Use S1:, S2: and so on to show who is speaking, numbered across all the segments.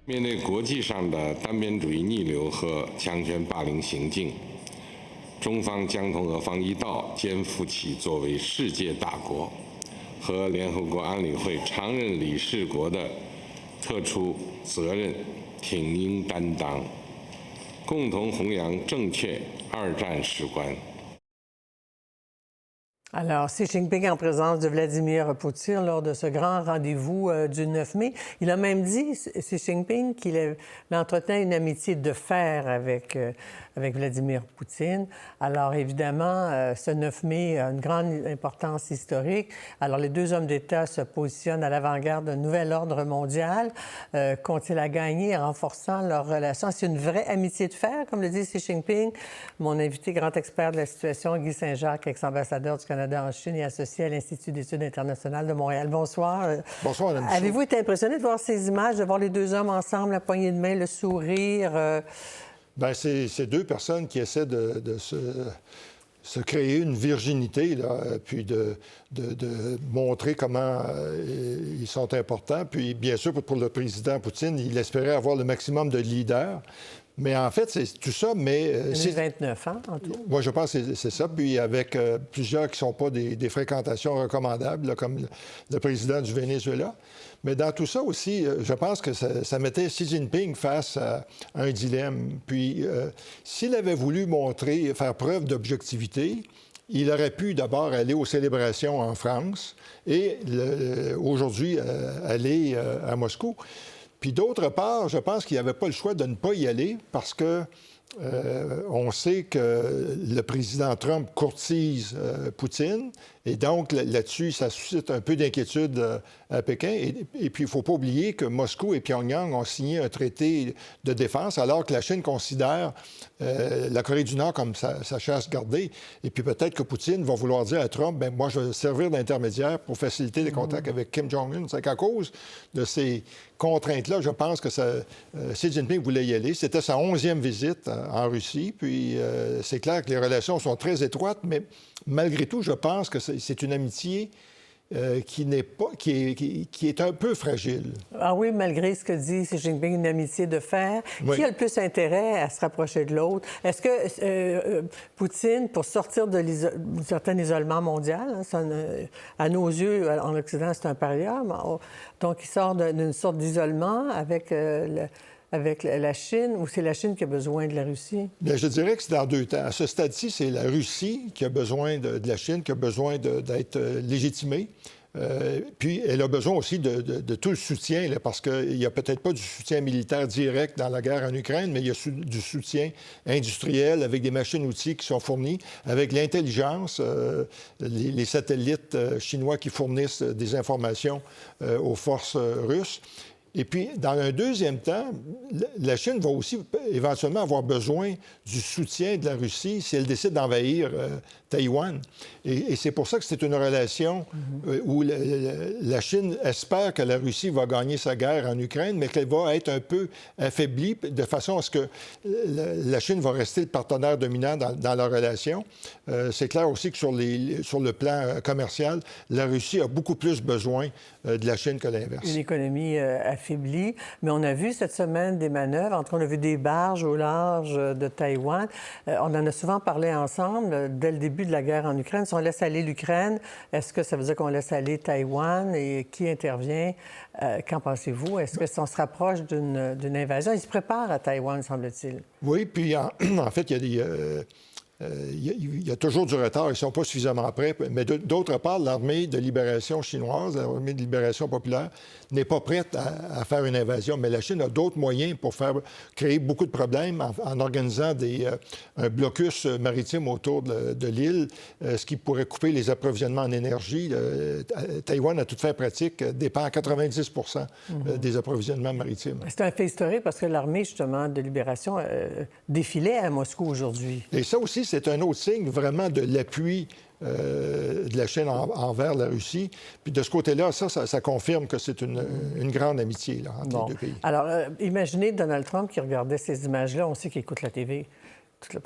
S1: 面对国际上的单边主义逆流和强权霸凌行径，中方将同俄方一道，肩负起作为世界大国和联合国安理会常任理事国的特殊责任，挺膺担当，共同弘扬正确二战史观。
S2: Alors, Xi Jinping en présence de Vladimir Poutine lors de ce grand rendez-vous du 9 mai. Il a même dit, Xi Jinping, qu'il entretenait une amitié de fer avec Vladimir Poutine. Alors, évidemment, ce 9 mai a une grande importance historique. Alors, les deux hommes d'État se positionnent à l'avant-garde d'un nouvel ordre mondial. Qu'ont-ils à gagner en renforçant leurs relations? C'est une vraie amitié de fer, comme le dit Xi Jinping. Mon invité, grand expert de la situation, Guy Saint-Jacques, ex-ambassadeur du Canada en Chine et associé à l'Institut d'études internationales de Montréal. Bonsoir.
S3: Bonsoir, Mme Michaud.
S2: Avez-vous été impressionné de voir ces images, de voir les deux hommes ensemble, la poignée de main, le sourire?
S3: Bien, c'est deux personnes qui essaient de se créer une virginité, là, puis de montrer comment ils sont importants. Puis, bien sûr, pour le président Poutine, il espérait avoir le maximum de leaders. Mais en fait, c'est tout ça, mais...
S2: 2029, hein, en tout?
S3: Moi, je pense que c'est ça. Puis avec plusieurs qui ne sont pas des fréquentations recommandables, là, comme le président du Venezuela. Mais dans tout ça aussi, je pense que ça mettait Xi Jinping face à un dilemme. Puis, s'il avait voulu faire preuve d'objectivité, il aurait pu d'abord aller aux célébrations en France et aujourd'hui aller à Moscou. Puis d'autre part, je pense qu'il n'y avait pas le choix de ne pas y aller parce que on sait que le président Trump courtise Poutine et donc là-dessus, ça suscite un peu d'inquiétude à Pékin. Et puis, il ne faut pas oublier que Moscou et Pyongyang ont signé un traité de défense alors que la Chine considère la Corée du Nord comme sa chasse gardée. Et puis peut-être que Poutine va vouloir dire à Trump, bien, moi, je vais servir d'intermédiaire pour faciliter les contacts avec Kim Jong-un. C'est qu'à cause de ces contraintes-là, je pense que Xi Jinping voulait y aller. C'était sa 11e visite en Russie. Puis c'est clair que les relations sont très étroites, mais malgré tout, je pense que c'est une amitié qui est un peu fragile.
S2: Ah oui, malgré ce que dit Xi Jinping, une amitié de fer. Oui. Qui a le plus intérêt à se rapprocher de l'autre? Est-ce que Poutine, pour sortir d'un certain isolement mondial, hein, à nos yeux, en Occident, c'est un paria, donc il sort d'une sorte d'isolement avec la Chine, ou c'est la Chine qui a besoin de la Russie?
S3: Bien, je dirais que c'est dans deux temps. À ce stade-ci, c'est la Russie qui a besoin de la Chine, qui a besoin d'être légitimée. Puis, elle a besoin aussi de tout le soutien, là, parce qu'il n'y a peut-être pas du soutien militaire direct dans la guerre en Ukraine, mais il y a du soutien industriel avec des machines-outils qui sont fournis, avec l'intelligence, les satellites chinois qui fournissent des informations aux forces russes. Et puis, dans un deuxième temps, la Chine va aussi éventuellement avoir besoin du soutien de la Russie si elle décide d'envahir Taïwan. Et c'est pour ça que c'est une relation où la Chine espère que la Russie va gagner sa guerre en Ukraine, mais qu'elle va être un peu affaiblie de façon à ce que la Chine va rester le partenaire dominant dans la relation. C'est clair aussi que sur le plan commercial, la Russie a beaucoup plus besoin de la Chine que l'inverse.
S2: Une économie affaiblie, mais on a vu cette semaine des manœuvres. On a vu des barges au large de Taïwan. On en a souvent parlé ensemble dès le début de la guerre en Ukraine. Si on laisse aller l'Ukraine, est-ce que ça veut dire qu'on laisse aller Taïwan et qui intervient? Qu'en pensez-vous? Est-ce qu'on se rapproche d'une invasion? Ils se préparent à Taïwan, semble-t-il.
S3: Oui, puis en fait, il y a toujours du retard. Ils ne sont pas suffisamment prêts. Mais d'autre part, l'armée de libération chinoise, l'armée de libération populaire, n'est pas prête à faire une invasion. Mais la Chine a d'autres moyens pour créer beaucoup de problèmes en organisant un blocus maritime autour de l'île, ce qui pourrait couper les approvisionnements en énergie. Taïwan, à toute fin pratique, dépend à 90 des approvisionnements maritimes.
S2: C'est un fait historique parce que l'armée, justement, de libération défilait à Moscou aujourd'hui.
S3: Et ça aussi, c'est un autre signe vraiment de l'appui de la Chine envers la Russie. Puis de ce côté-là, ça confirme que c'est une grande amitié là, entre les deux pays.
S2: Alors, imaginez Donald Trump qui regardait ces images-là. On sait qu'il écoute la TV toute la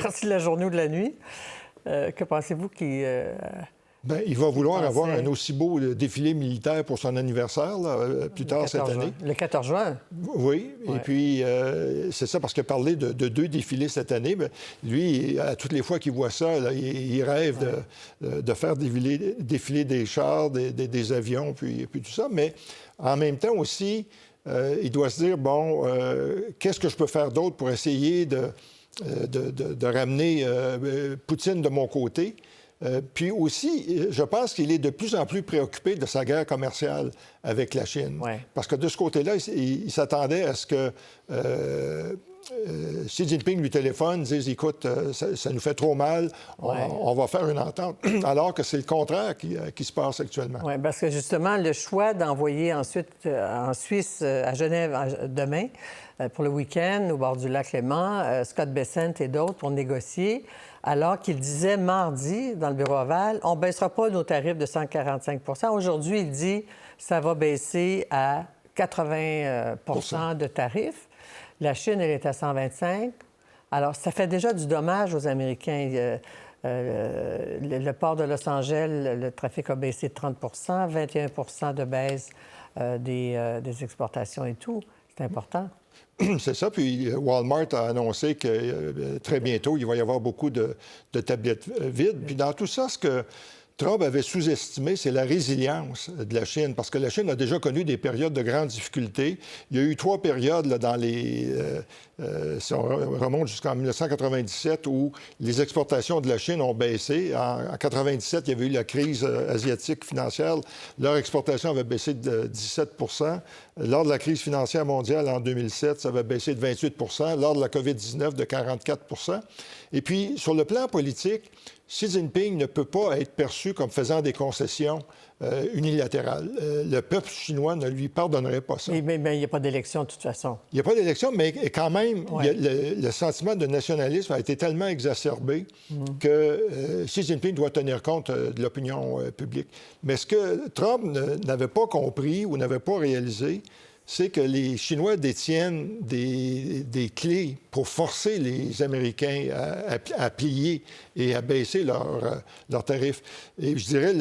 S2: partie de la journée ou de la nuit. Que pensez-vous qu'il
S3: Bien, il va vouloir avoir un aussi beau défilé militaire pour son anniversaire, là, plus tard cette année.
S2: Le 14 juin.
S3: Oui, et puis c'est ça, parce qu'il a parlé de 2 défilés cette année. Bien, lui, à toutes les fois qu'il voit ça, là, il rêve de faire défiler des chars, des avions, puis tout ça. Mais en même temps aussi, il doit se dire, bon, qu'est-ce que je peux faire d'autre pour essayer de ramener Poutine de mon côté? Puis aussi, je pense qu'il est de plus en plus préoccupé de sa guerre commerciale avec la Chine.
S2: Ouais.
S3: Parce que de ce côté-là, il s'attendait à ce que Xi Jinping lui téléphone, dise, écoute, ça nous fait trop mal, on va faire une entente, alors que c'est le contraire qui se passe actuellement.
S2: Oui, parce que justement, le choix d'envoyer ensuite en Suisse, à Genève, demain, pour le week-end, au bord du lac Léman, Scott Bessent et d'autres pour négocier, alors qu'il disait mardi, dans le bureau Oval, on ne baissera pas nos tarifs de 145 %. Aujourd'hui, il dit ça va baisser à 80 % de tarifs. La Chine, elle est à 125. Alors, ça fait déjà du dommage aux Américains. Le port de Los Angeles, le trafic a baissé de 30 %, 21 % de baisse des exportations et tout. C'est important.
S3: C'est ça. Puis Walmart a annoncé que très bientôt, il va y avoir beaucoup de tablettes vides. Puis dans tout ça, ce que Trump avait sous-estimé, c'est la résilience de la Chine, parce que la Chine a déjà connu des périodes de grandes difficultés. Il y a eu 3 périodes là, dans les... si on remonte jusqu'en 1997, où les exportations de la Chine ont baissé. En 1997, il y avait eu la crise asiatique financière. Leur exportation avait baissé de 17 %. Lors de la crise financière mondiale en 2007, ça avait baissé de 28 %. Lors de la COVID-19, de 44 %. Et puis, sur le plan politique, Xi Jinping ne peut pas être perçu comme faisant des concessions unilatérales. Le peuple chinois ne lui pardonnerait pas ça.
S2: Mais il n'y a pas d'élection, de toute façon.
S3: Il n'y a pas d'élection, mais quand même, le sentiment de nationalisme a été tellement exacerbé que Xi Jinping doit tenir compte de l'opinion publique. Mais ce que Trump n'avait pas compris ou n'avait pas réalisé, c'est que les Chinois détiennent des clés pour forcer les Américains à plier et à baisser leurs tarifs. Et je dirais,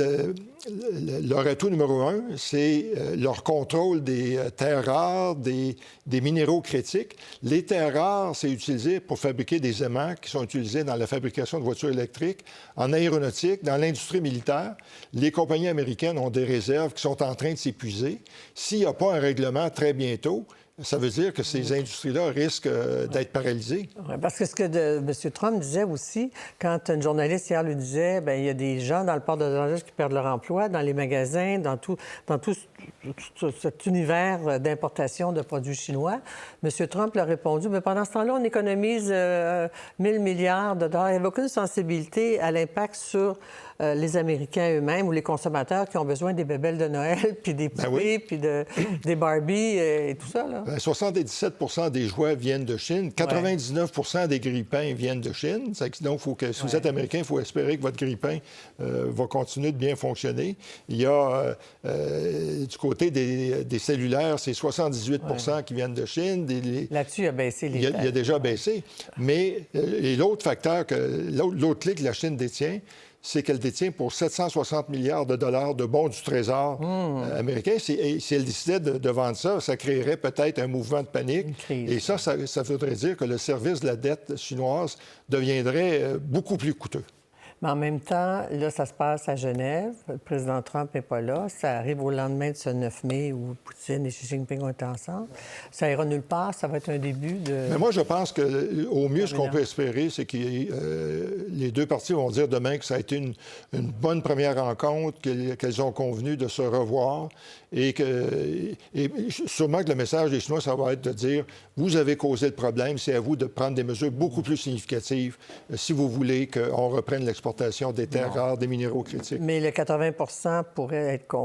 S3: leur atout numéro 1, c'est leur contrôle des terres rares, des minéraux critiques. Les terres rares, c'est utilisé pour fabriquer des aimants qui sont utilisés dans la fabrication de voitures électriques, en aéronautique, dans l'industrie militaire. Les compagnies américaines ont des réserves qui sont en train de s'épuiser. S'il n'y a pas un règlement très bientôt, ça veut dire que ces industries-là risquent d'être paralysées.
S2: Ouais, parce que ce que M. Trump disait aussi, quand une journaliste hier lui disait, bien, il y a des gens dans le port de Los Angeles qui perdent leur emploi, dans les magasins, dans tout cet univers d'importation de produits chinois, M. Trump leur a répondu, mais pendant ce temps-là, on économise 1 000 milliards de dollars. Il n'y avait aucune sensibilité à l'impact sur les Américains eux-mêmes ou les consommateurs qui ont besoin des bébelles de Noël, puis des poupées, puis des Barbies et tout ça, là.
S3: 77 % des jouets viennent de Chine. 99 % des grille-pains viennent de Chine. Donc, si vous êtes Américain, il faut espérer que votre grille-pain va continuer de bien fonctionner. Il y a, du côté des cellulaires, c'est 78 % qui viennent de Chine.
S2: Là-dessus, il a baissé les
S3: Il a déjà baissé. Mais l'autre facteur, l'autre clé que la Chine détient, c'est qu'elle détient pour 760 milliards de dollars de bons du Trésor américain. Et si elle décidait de vendre ça, ça créerait peut-être un mouvement de panique. Et ça voudrait dire que le service de la dette chinoise deviendrait beaucoup plus coûteux.
S2: Mais en même temps, là, ça se passe à Genève. Le président Trump n'est pas là. Ça arrive au lendemain de ce 9 mai où Poutine et Xi Jinping ont été ensemble. Ça ira nulle part. Ça va être un début de...
S3: Mais moi, je pense qu'au mieux, ce qu'on peut espérer, c'est que les deux parties vont dire demain que ça a été une bonne première rencontre, qu'elles ont convenu de se revoir et sûrement que le message des Chinois, ça va être de dire vous avez causé le problème, c'est à vous de prendre des mesures beaucoup plus significatives si vous voulez qu'on reprenne l'exportation des terres rares, des minéraux critiques.
S2: Mais le 80 % pourrait être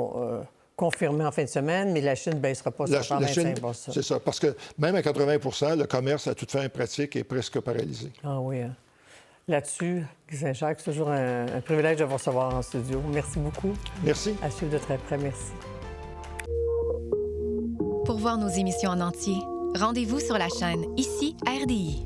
S2: confirmé en fin de semaine, mais la Chine ne baissera pas sur 125 %.
S3: C'est ça, parce que même à 80 % le commerce à toute fin pratique est presque paralysé.
S2: Ah oui. Hein. Là-dessus, Guy Saint-Jacques, c'est toujours un privilège de vous recevoir en studio. Merci beaucoup.
S3: Merci.
S2: À suivre de très près. Merci.
S4: Pour voir nos émissions en entier, rendez-vous sur la chaîne Ici RDI.